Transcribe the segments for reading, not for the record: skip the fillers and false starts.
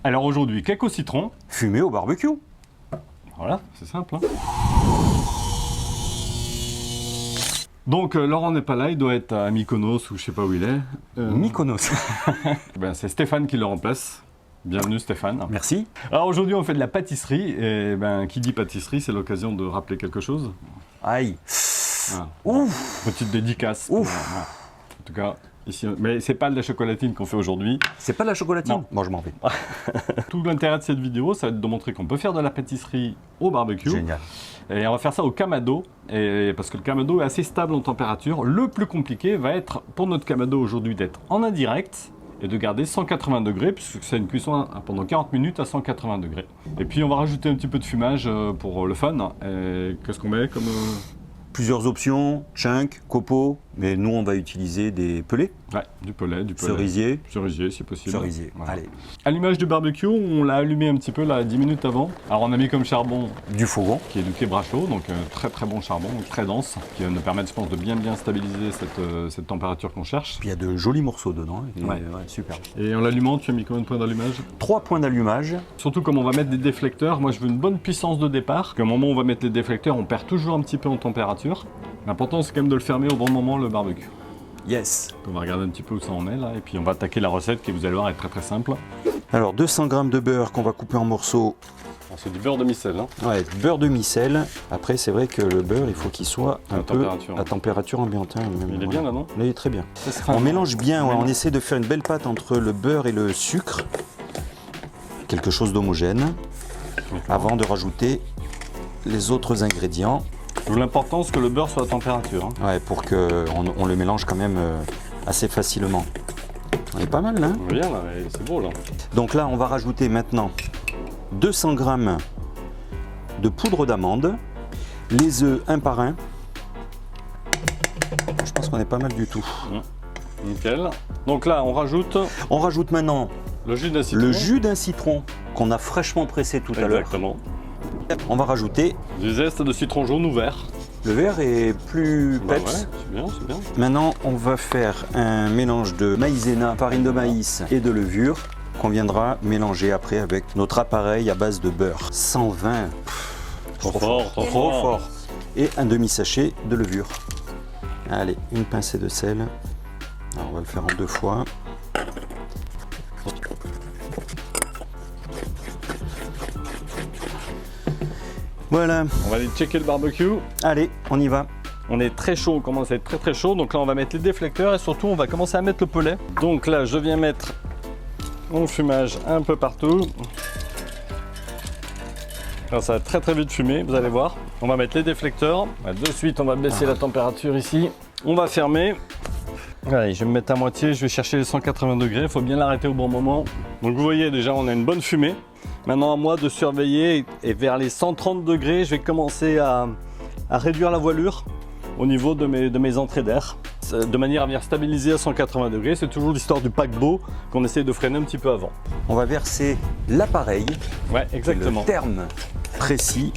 Alors aujourd'hui, cake au citron. Fumé au barbecue. Voilà, c'est simple. Hein. Donc Laurent n'est pas là, il doit être à Mykonos ou je sais pas où il est. Mykonos. Ben, c'est Stéphane qui le remplace. Bienvenue Stéphane. Merci. Alors aujourd'hui on fait de la pâtisserie et ben, qui dit pâtisserie c'est l'occasion de rappeler quelque chose. Aïe. Voilà. Ouf. Petite dédicace. Ouf. Voilà. En tout cas, ici, mais c'est pas de la chocolatine qu'on fait aujourd'hui. C'est pas de la chocolatine? Non. Bon, je m'en vais. Tout l'intérêt de cette vidéo, ça va être de montrer qu'on peut faire de la pâtisserie au barbecue. Génial. Et on va faire ça au kamado, et parce que le kamado est assez stable en température. Le plus compliqué va être pour notre kamado aujourd'hui d'être en indirect et de garder 180 degrés, puisque c'est une cuisson pendant 40 minutes à 180 degrés. Et puis on va rajouter un petit peu de fumage pour le fun. Et qu'est-ce qu'on met comme... Plusieurs options, chunk, copeaux, mais nous on va utiliser des pelés. Ouais, du pellet, Cerisier. Cerisier si possible. Cerisier, Voilà. allez. À l'image du barbecue, on l'a allumé un petit peu là 10 minutes avant. Alors on a mis comme charbon Du fourgon. qui est du quebracho, donc très bon charbon, donc très dense, qui va nous permettre je pense de bien stabiliser cette température qu'on cherche. Puis il y a de jolis morceaux dedans. Et Ouais. super. Et en l'allumant, tu as mis combien de points d'allumage? 3 points d'allumage. Surtout comme on va mettre des déflecteurs, moi je veux une bonne puissance de départ. Qu'au moment où on va mettre les déflecteurs, on perd toujours un petit peu en température. L'important c'est quand même de le fermer au bon moment le barbecue. Yes. On va regarder un petit peu où ça en est là, et puis on va attaquer la recette qui vous allez voir est très simple. Alors 200 g de beurre qu'on va couper en morceaux. C'est du beurre de micelle. Hein. Ouais, beurre de micelle. Après c'est vrai que le beurre il faut qu'il soit un peu à température ambiante. Hein, même, Il est bien là non? Il est très bien. On mélange bien, ouais, on essaie de faire une belle pâte entre le beurre et le sucre. Quelque chose d'homogène. Avant de rajouter les autres ingrédients. D'où l'importance que le beurre soit à température. Hein. Ouais, pour qu'on le mélange quand même assez facilement. On est pas mal là. On est bien là, c'est beau là. Donc là, on va rajouter maintenant 200 g de poudre d'amande, les œufs un par un. Je pense qu'on est pas mal du tout. Nickel. Donc là, on rajoute maintenant le jus d'un citron. le jus d'un citron qu'on a fraîchement pressé tout à l'heure. Exactement. On va rajouter Du zeste de citron jaune ou vert. le vert est plus Bah ouais, peps. c'est bien, c'est bien. Maintenant, on va faire un mélange de maïzena, farine de maïs et de levure qu'on viendra mélanger après avec notre appareil à base de beurre. 120. Trop fort, trop fort. Et un demi-sachet de levure. Allez, une pincée de sel. Alors, on va le faire en 2 fois. Voilà. On va aller checker le barbecue. Allez, on y va. On est très chaud, on commence à être très chaud. Donc là, on va mettre les déflecteurs et surtout, on va commencer à mettre le pellet. Donc là, je viens mettre mon fumage un peu partout. Alors, ça va très vite fumer, vous allez voir. On va mettre les déflecteurs. De suite, on va baisser la température ici. On va fermer. Allez, je vais me mettre à moitié, je vais chercher les 180 degrés. Il faut bien l'arrêter au bon moment. Donc vous voyez, déjà, on a une bonne fumée. Maintenant, à moi de surveiller et vers les 130 degrés, je vais commencer à réduire la voilure au niveau de mes entrées d'air, de manière à venir stabiliser à 180 degrés. C'est toujours l'histoire du paquebot qu'on essaie de freiner un petit peu avant. On va verser l'appareil, Ouais, exactement. le terme précis,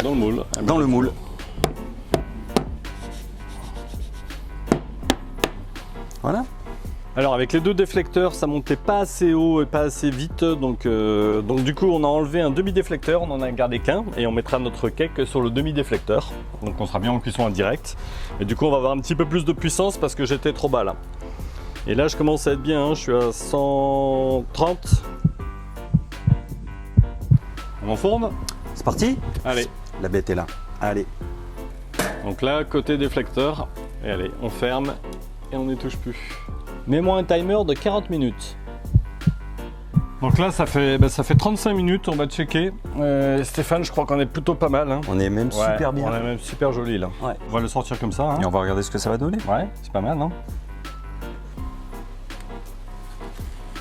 Dans le moule. dans le moule. Voilà. Alors avec les deux déflecteurs, ça montait pas assez haut et pas assez vite, donc du coup on a enlevé un demi-déflecteur, on en a gardé qu'un et on mettra notre cake sur le demi-déflecteur. Donc on sera bien en cuisson indirecte. Et du coup on va avoir un petit peu plus de puissance parce que j'étais trop bas là. Et là je commence à être bien, hein, je suis à 130. On enfourne? C'est parti. Allez. La bête est là. Allez. Donc là, côté déflecteur, et allez, on ferme et on n'y touche plus. Mets-moi un timer de 40 minutes. Donc là, ça fait 35 minutes, on va checker. Stéphane, je crois qu'on est plutôt pas mal. Hein. On est même super bien. On est même super joli là. Ouais. On va le sortir comme ça. Hein. Et on va regarder ce que ça va donner. Ouais, c'est pas mal, non?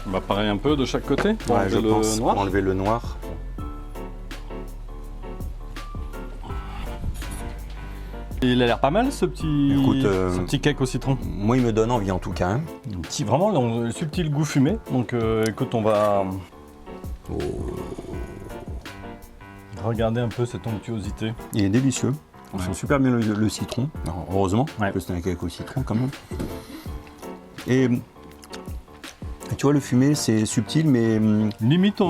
On va pareil un peu de chaque côté pour Ouais, je enlever pense. le noir. Pour enlever le noir. Il a l'air pas mal ce petit, Écoute, ce petit cake au citron. Moi, il me donne envie en tout cas. Hein. Un petit, vraiment, le subtil goût fumé. Donc écoute, on va regarder un peu cette onctuosité. Il est délicieux. On Ouais. sent super bien le citron. Alors, heureusement, Ouais. parce que c'est un cake au citron quand même. Et tu vois, le fumé, c'est subtil, mais Limite,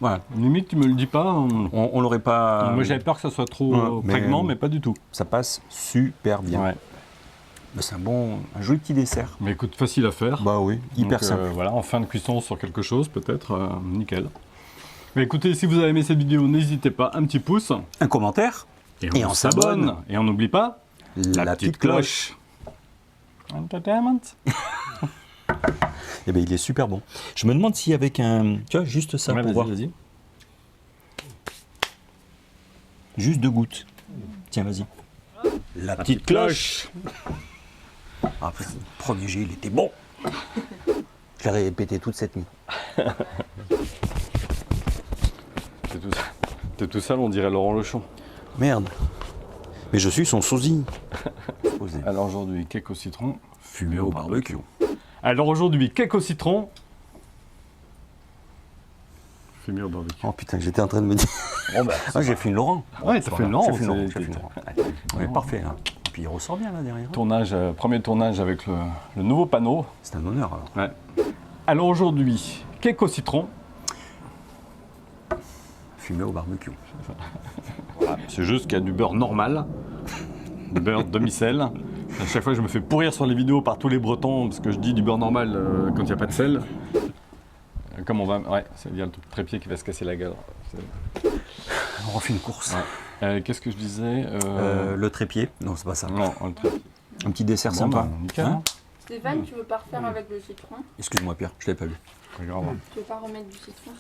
voilà. limite, tu me le dis pas. On l'aurait pas. Moi, j'avais peur que ça soit trop Ouais, mais, prégnant, mais pas du tout. Ça passe super bien. Ouais. Bah, c'est un joli petit dessert. Mais écoute, facile à faire. Bah oui, hyper Donc, simple. voilà, en fin de cuisson sur quelque chose, peut-être, nickel. Mais écoutez, si vous avez aimé cette vidéo, n'hésitez pas, un petit pouce. Un commentaire Et on s'abonne. Et on n'oublie pas la petite cloche. Entertainment. Eh bien, il est super bon. Je me demande si avec un... Tu vois, juste ça Ouais, pour voir. vas-y. Juste 2 gouttes. Tiens, vas-y. La petite cloche. Ah, le premier jet, il était bon. Je l'ai répété toute cette nuit. T'es tout seul, on dirait Laurent Lechon. Merde. Mais je suis son sosie. Alors aujourd'hui, cake au citron. Fumé au barbecue. Alors aujourd'hui, cake au citron. Fumé au barbecue. Oh putain, j'étais en train de me dire... Bon, bah, Ah, j'ai fait une Laurent. ouais, t'as fait une Laurent. J'ai fait une Laurent, c'est- j'ai fait une Laurent. Ouais, parfait, là. Et puis il ressort bien, là, derrière. Tournage, premier tournage avec le nouveau panneau. C'est un honneur, alors. Ouais. Alors aujourd'hui, cake au citron. Fumé au barbecue. C'est juste qu'il y a du beurre normal, du beurre demi-sel. À chaque fois, je me fais pourrir sur les vidéos par tous les Bretons parce que je dis du beurre normal quand il n'y a pas de sel. Comme on va. Ouais, il y a le truc trépied qui va se casser la gueule. On refait une course. Ouais. Qu'est-ce que je disais Le trépied. Non, c'est pas ça. Non, le trépied. Un petit dessert Bon, sympa. bah, nickel. Hein Stéphane, tu veux pas refaire avec le citron? Excuse-moi, Pierre, je l'avais pas vu. Pas grave. Tu veux pas remettre du citron